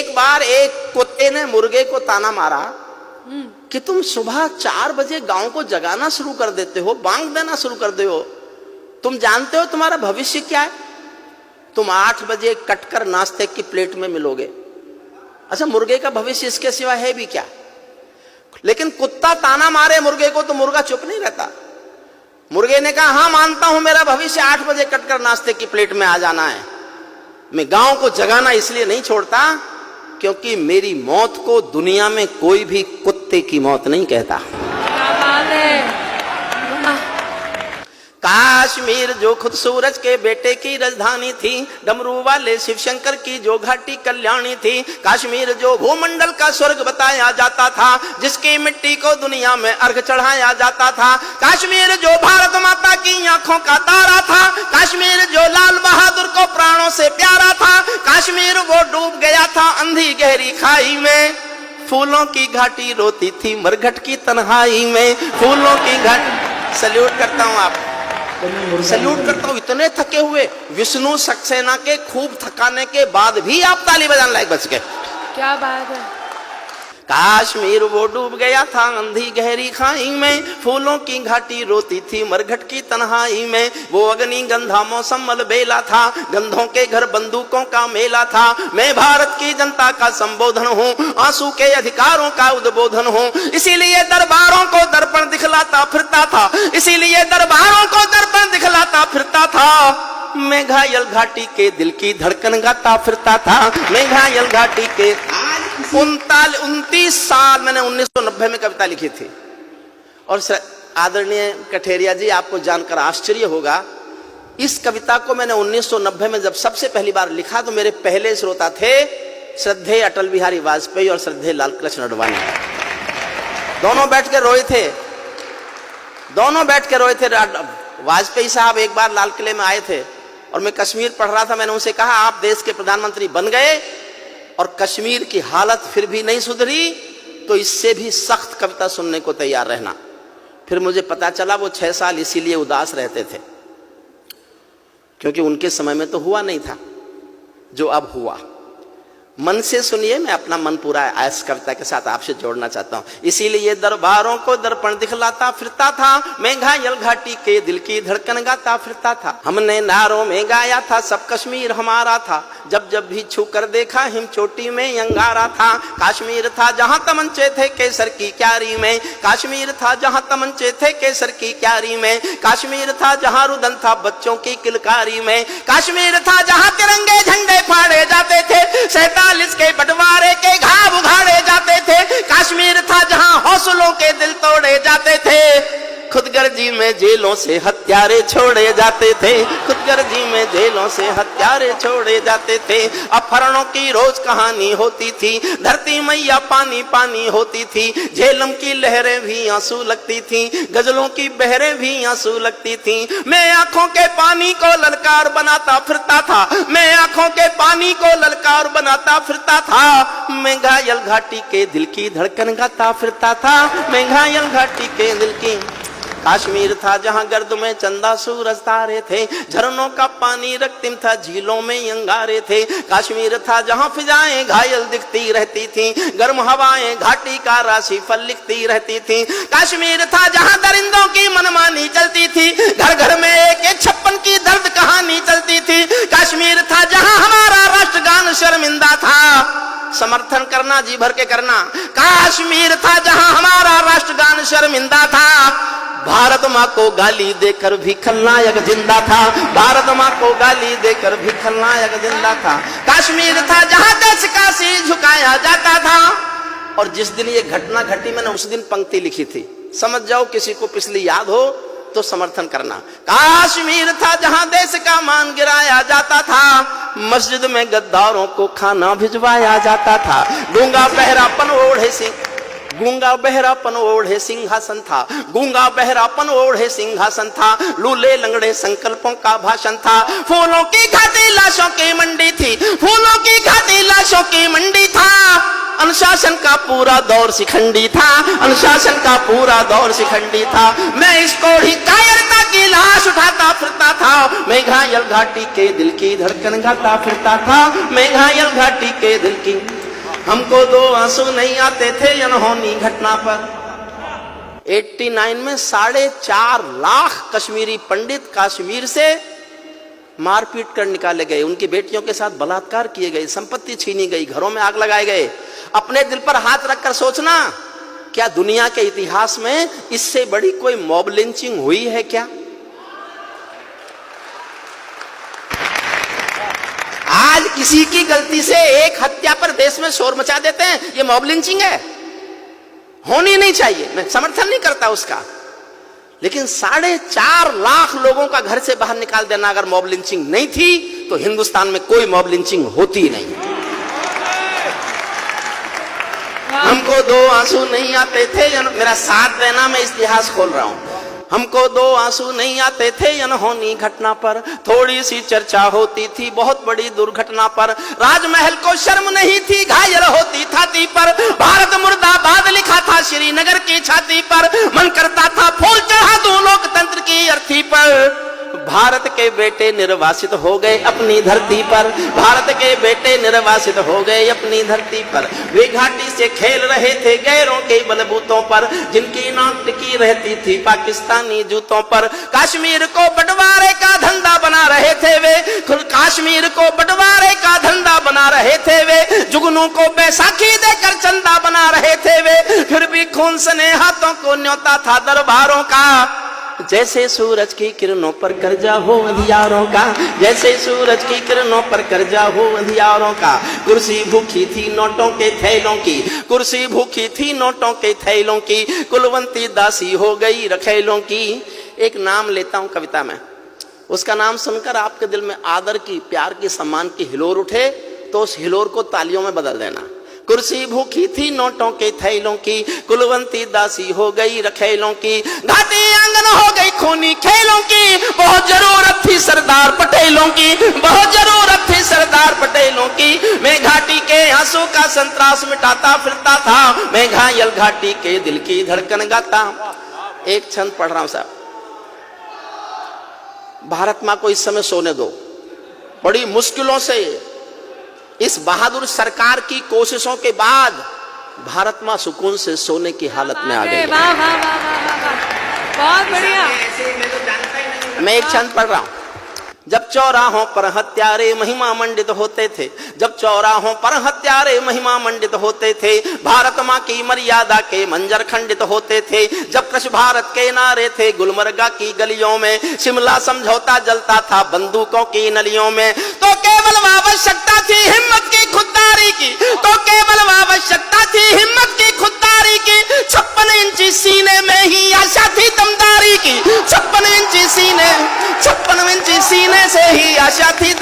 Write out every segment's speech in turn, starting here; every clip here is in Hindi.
एक बार एक कुत्ते ने मुर्गे को ताना मारा कि तुम सुबह 4 बजे गांव को जगाना शुरू कर देते हो, बांग देना शुरू कर दे हो, तुम जानते हो तुम्हारा भविष्य क्या है? तुम 8 बजे कटकर नाश्ते की प्लेट में मिलोगे। अच्छा, मुर्गे का भविष्य इसके सिवा है भी क्या? लेकिन कुत्ता ताना मारे मुर्गे को तो मुर्गा चुप नहीं रहता। मुर्गे ने कहा, हाँ मानता हूं मेरा भविष्य 8 बजे कटकर नाश्ते की प्लेट में आ जाना है। मैं गांव को जगाना इसलिए नहीं छोड़ता क्योंकि मेरी मौत को दुनिया में कोई भी कुत्ते की मौत नहीं कहता। काश्मीर जो खुद सूरज के बेटे की राजधानी थी, डमरू वाले शिव शंकर की जो घाटी कल्याणी थी, काश्मीर जो भूमंडल का स्वर्ग बताया जाता था, जिसकी मिट्टी को दुनिया में अर्घ चढ़ाया जाता था, काश्मीर जो भारत माता की आंखों का तारा था, काश्मीर जो लाल बहादुर को प्राणों से प्यारा था, काश्मीर वो डूब गया था अंधी गहरी खाई में, फूलों की घाटी रोती थी मरघट की तन्हाई में, फूलों की घाटी। सल्यूट करता हूं आप, सल्यूट करता हूं। इतने थके हुए विष्णु सक्सेना के खूब थकाने के बाद भी आप ताली बजाने लायक बच गए। क्या बात है। काश्मीर वो डूब गया था अंधी गहरी खाई में, फूलों की घाटी रोती थी मरघट की तन्हाई में, वो अग्नि गंधा मौसम मलबेला था, गंधों के घर बंदूकों का मेला था, मैं भारत की जनता का संबोधन हूँ, आंसू के अधिकारों का उद्बोधन हूँ, इसीलिए दरबारों को दर्पण दिखलाता फिरता था, इसीलिए दरबारों को दर्पण दिखलाता फिरता था, मैं घायल घाटी के दिल की धड़कन गाता फिरता था, मैं घायल घाटी के 29 साल मैंने 1990 में कविता लिखी थी। और आदरणीय कठेरिया जी, आपको जानकर आश्चर्य होगा, इस कविता को मैंने 1990 में जब सबसे पहली बार लिखा तो मेरे पहले श्रोता थे श्रद्धेय अटल बिहारी वाजपेयी और श्रद्धेय लालकृष्ण आडवाणी। दोनों बैठ के रोए थे, दोनों बैठ के रोए थे। वाजपेयी साहब एक बार लाल किले में आए थे और मैं कश्मीर पढ़ रहा था। मैंने उनसे कहा, आप देश के प्रधानमंत्री बन गए और कश्मीर की हालत फिर भी नहीं सुधरी तो इससे भी सख्त कविता सुनने को तैयार रहना। फिर मुझे पता चला वो 6 साल इसीलिए उदास रहते थे क्योंकि उनके समय में तो हुआ नहीं था जो अब हुआ। मन से सुनिए, मैं अपना मन पूरा इस कविता के साथ आपसे जोड़ना चाहता हूं। इसीलिए दरबारों को दर्पण दिखलाता फिरता था, मैं घायल घाटी के दिल की धड़कन गाता फिरता था, हमने नारों में गाया था सब कश्मीर हमारा था, जब जब भी छू कर देखा हिम चोटी में अंगारा था, काश्मीर था जहां तमंचे थे केसर की क्यारी में, काश्मीर था जहां तमंचे थे केसर की क्यारी में, काश्मीर था जहां रुदन था बच्चों की किलकारी में, काश्मीर था जहां तिरंगे झंडे फाड़े जाते थे, 47 के बंटवारे के घाव उघाड़े जाते थे, काश्मीर था जहां हौसलों के दिल तोड़े जाते थे, खुदगर्जी में जेलों से हत्यारे छोड़े जाते थे, खुदगर्जी में जेलों से हत्यारे छोड़े जाते थे, अपहरणों की रोज कहानी होती थी, धरती मैया पानी पानी होती थी, झेलम की लहरें भी आंसू लगती थी, गजलों की बहरें भी आंसू लगती थी, मैं आंखों के पानी को ललकार बनाता फिरता था, मैं आंखों के पानी को ललकार बनाता फिरता था, मैं घायल घाटी के दिल की धड़कन गाता फिरता था, मैं घायल घाटी के दिल की। काश्मीर था जहां गर्द में चंदा सूरज तारे थे, झरनों का पानी रक्तिम था झीलों में अंगारे थे, काश्मीर था जहां फिजाएं घायल दिखती रहती थी, गर्म हवाएं घाटी का राशि फल लिखती रहती थी, काश्मीर था जहां दरिंदों की मनमानी चलती थी, घर घर में एक 56 की दर्द कहानी चलती थी, काश्मीर था जहां हमारा राष्ट्रगान शर्मिंदा था, समर्थन करना जी भर के करना, काश्मीर था जहां हमारा राष्ट्रगान शर्मिंदा था, भारत माँ को गाली देकर भी खलनायक जिंदा था, भारत माँ को गाली देकर भी खलनायक जिंदा था, काश्मीर था जहां देश का शीश झुकाया जाता था। और जिस दिन ये घटना घटी मैंने उस दिन पंक्ति लिखी थी, समझ जाओ, किसी को पिछली याद हो तो समर्थन करना। काश्मीर था जहां देश का मान गिराया जाता था, मस्जिद में गद्दारों को खाना भिजवाया जाता था, गूंगा बहरापन ओढ़े सिंह, गूंगा बहरापन ओढ़े सिंहासन था, गूंगा बहरापन ओढ़े सिंहासन था, लूले लंगड़े संकल्पों का भाषण था, फूलों की घाटी लाशों की मंडी थी, फूलों की घाटी लाशों की मंडी था, अनुशासन का पूरा दौर शिखंडी था, अनुशासन का पूरा दौर शिखंडी था, मैं इसको ही कायरता की लाश उठाता फिरता था, मैं घायल घाटी के दिल की धड़कन गाता फिरता था, मैं घायल घाटी के दिल की। हमको दो आंसू नहीं आते थे अनहोनी घटना पर। 89 में 4.5 लाख कश्मीरी पंडित कश्मीर से मारपीट कर निकाले गए, उनकी बेटियों के साथ बलात्कार किए गए, संपत्ति छीनी गई, घरों में आग लगाए गए। अपने दिल पर हाथ रखकर सोचना, क्या दुनिया के इतिहास में इससे बड़ी कोई मॉब लिंचिंग हुई है क्या? आज किसी की गलती से एक हत्या पर देश में शोर मचा देते हैं, ये मॉब लिंचिंग है, होनी नहीं चाहिए, मैं समर्थन नहीं करता उसका। लेकिन 4.5 लाख लोगों का घर से बाहर निकाल देना अगर मॉब लिंचिंग नहीं थी तो हिंदुस्तान में कोई मॉब लिंचिंग होती नहीं। हमको दो आंसू नहीं आते थे, मेरा साथ देना, मैं इतिहास खोल रहा हूं। हमको दो आंसू नहीं आते थे अनहोनी घटना पर, थोड़ी सी चर्चा होती थी बहुत बड़ी दुर्घटना पर। राजमहल को शर्म नहीं थी घायल होती छाती पर, भारत मुर्दाबाद लिखा था श्रीनगर की छाती पर। मन करता था फूल चढ़ा दूं लोकतंत्र की अर्थी पर। भारत के बेटे निर्वासित हो गए अपनी धरती पर, भारत के बेटे निर्वासित हो गए अपनी धरती पर। वे घाटी से खेल रहे थे गैरों के बलबूतों पर, जिनकी नाक टिकी रहती थी पाकिस्तानी जूतों पर। कश्मीर को बंटवारे का धंधा बना रहे थे वे, कश्मीर को बंटवारे का धंधा बना रहे थे वे। जुगनू को बैसाखी देकर चंदा बना रहे थे वे, फिर भी खून सने हाथों को न्योता था दरबारों का। जैसे सूरज की किरणों पर कर्जा हो अंधियारों का, जैसे सूरज की किरणों पर कर्जा हो अंधियारों का। कुर्सी भूखी थी नोटों के थैलों की, कुर्सी भूखी थी नोटों के थैलों की। कुलवंती दासी हो गई रखेलों की। एक नाम लेता हूं कविता में, उसका नाम सुनकर आपके दिल में आदर की, प्यार की, सम्मान की हिलोर उठे तो उस हिलोर को तालियों में बदल देना। कुर्सी भूखी थी नोटों के थैलों की, कुलवंती दासी हो गई रखेलों की। घाटी आंगन हो गई खूनी खेलों की, बहुत जरूरत थी सरदार पटेलों की, बहुत जरूरत थी सरदार पटेलों की। मैं घाटी के आंसू का संतरास मिटाता फिरता था, मैं घायल घाटी के दिल की धड़कन गाता। एक छंद पढ़ रहा हूं साहब। भारत मां को इस समय सोने दो, बड़ी मुश्किलों से इस बहादुर सरकार की कोशिशों के बाद भारत मां सुकून से सोने की हालत में आ गई। वाह वाह वाह वाह वाह, बहुत बढ़िया। मैं एक छंद पढ़ रहा हूं। जब चौराहों पर हत्यारे महिमा मंडित होते थे, जब चौराहों पर हत्यारे महिमा मंडित होते थे, भारत मां की मर्यादा के मंजर खंडित होते थे। जब कृष भारत के नारे थे गुलमर्गा की गलियों में, शिमला समझौता जलता था बंदूकों की नलियों में। तो केवल आवश्यकता थी हिम्मत की खुददारी की, तो केवल आवश्यकता थी हिम्मत की खुददारी की। 56 इंची सीने में ही आशा थी दमदारी की, 56 इंची सीने, 56 इंची सीने से ही आशा थी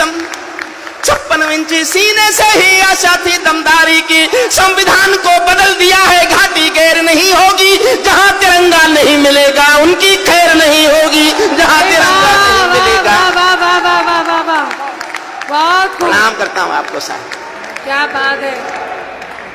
56 इंची सीने से ही आशा थी दमदारी की। संविधान को बदल दिया है घाटी गैर नहीं होगी, जहां तिरंगा नहीं मिलेगा उनकी खैर नहीं होगी, जहां तिरंगा नहीं मिलेगा। बहुत प्रणाम करता हूं आपको साहब, क्या बात है।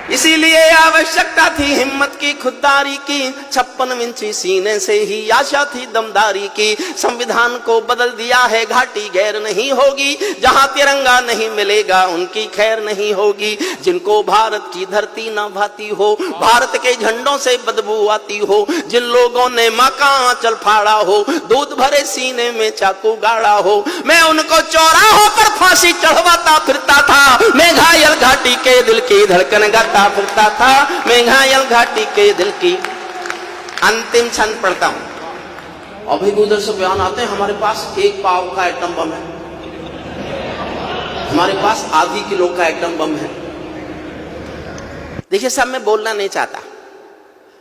इसीलिए आवश्यकता थी हिम्मत की खुददारी की, 56 इंची सीने से ही आशा थी दमदारी की। संविधान को बदल दिया है घाटी गैर नहीं होगी, जहां तिरंगा नहीं मिलेगा उनकी खैर नहीं होगी। जिनको भारत की धरती न भाती हो, भारत के झंडों से बदबू आती हो, जिन लोगों ने मां का आंचल फाड़ा हो, दूध भरे सीने में चाकू गाड़ा हो, मैं उनको चौराहों पर फांसी चढ़वाता फिरता था। मैं घायल घाटी के दिल की धड़कन गाता फिरता था, मैं घायल घाटी के दिल की। अंतिम छंद पढ़ता हूं। अभी उधर से बयान आते हैं हमारे पास 1 पाव का एटम बम है, हमारे पास आधी किलो का एटम बम है। देखिए साहब, मैं बोलना नहीं चाहता,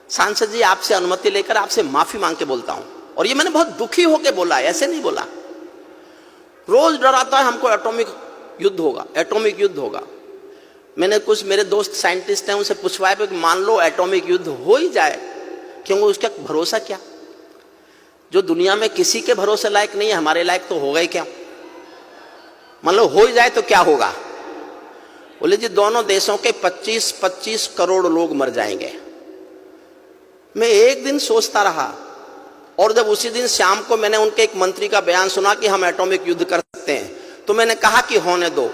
सांसद जी आपसे अनुमति लेकर आपसे माफी मांग के बोलता हूं, और ये मैंने बहुत दुखी होकर बोला, ऐसे नहीं बोला। रोज डराता है हमको एटॉमिक युद्ध होगा, एटॉमिक युद्ध होगा। मैंने कुछ मेरे दोस्त साइंटिस्ट हैं उनसे पूछवाया कि मान लो एटॉमिक युद्ध हो ही जाए, क्योंकि उसका भरोसा क्या? जो दुनिया में किसी के भरोसे लायक नहीं है, हमारे लायक तो होगा ही क्या? मान लो हो ही जाए तो क्या होगा? बोले जी दोनों देशों के 25-25 करोड़ लोग मर जाएंगे। मैं एक दिन सोचता रहा, और जब उसी दिन शाम को मैंने उनके एक मंत्री का बयान सुना कि हम एटॉमिक युद्ध कर सकते हैं, तो मैंने कहा कि होने दो,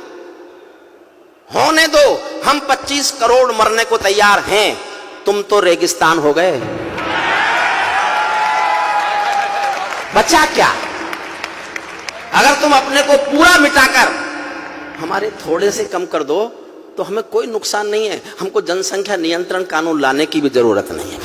होने दो, हम 25 करोड़ मरने को तैयार हैं, तुम तो रेगिस्तान हो गए। बचा क्या? अगर तुम अपने को पूरा मिटाकर हमारे थोड़े से कम कर दो तो हमें कोई नुकसान नहीं है, हमको जनसंख्या नियंत्रण कानून लाने की भी जरूरत नहीं है।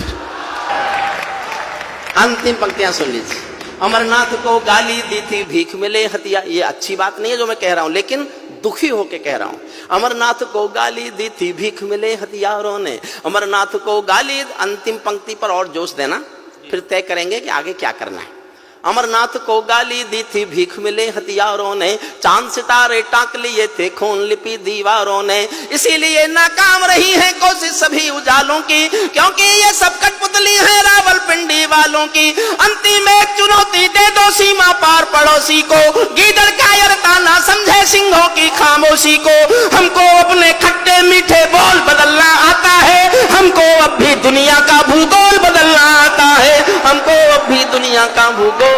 अंतिम पंक्तियां सुन लीजिए। अमरनाथ को गाली दी थी भीख मिले हथिया, ये अच्छी बात नहीं है जो मैं कह रहा हूं, लेकिन दुखी होके कह रहा हूं। अमरनाथ को गाली दी थी भीख मिले हथियारों ने, अमरनाथ को गाली। अंतिम पंक्ति पर और जोश देना, फिर तय करेंगे कि आगे क्या करना है। अमरनाथ को गाली दी थी भीख मिले हथियारों ने, चांद सितारे टाक लिए थे खून लिपि दीवारों ने, इसीलिए नाकाम रही है कोशिश सभी उजालों की, क्योंकि ये सब कठपुतली है रावलपिंडी वालों की। अंतिम एक चुनौती दे दो सीमा पार पड़ोसी को, गीदड़ कायरता ना समझे सिंहों की खामोशी को। हमको अपने खट्टे मीठे बोल बदलना आता है, हमको अब भी दुनिया का भूगोल बदलना आता है, हमको अब भी दुनिया का भूगोल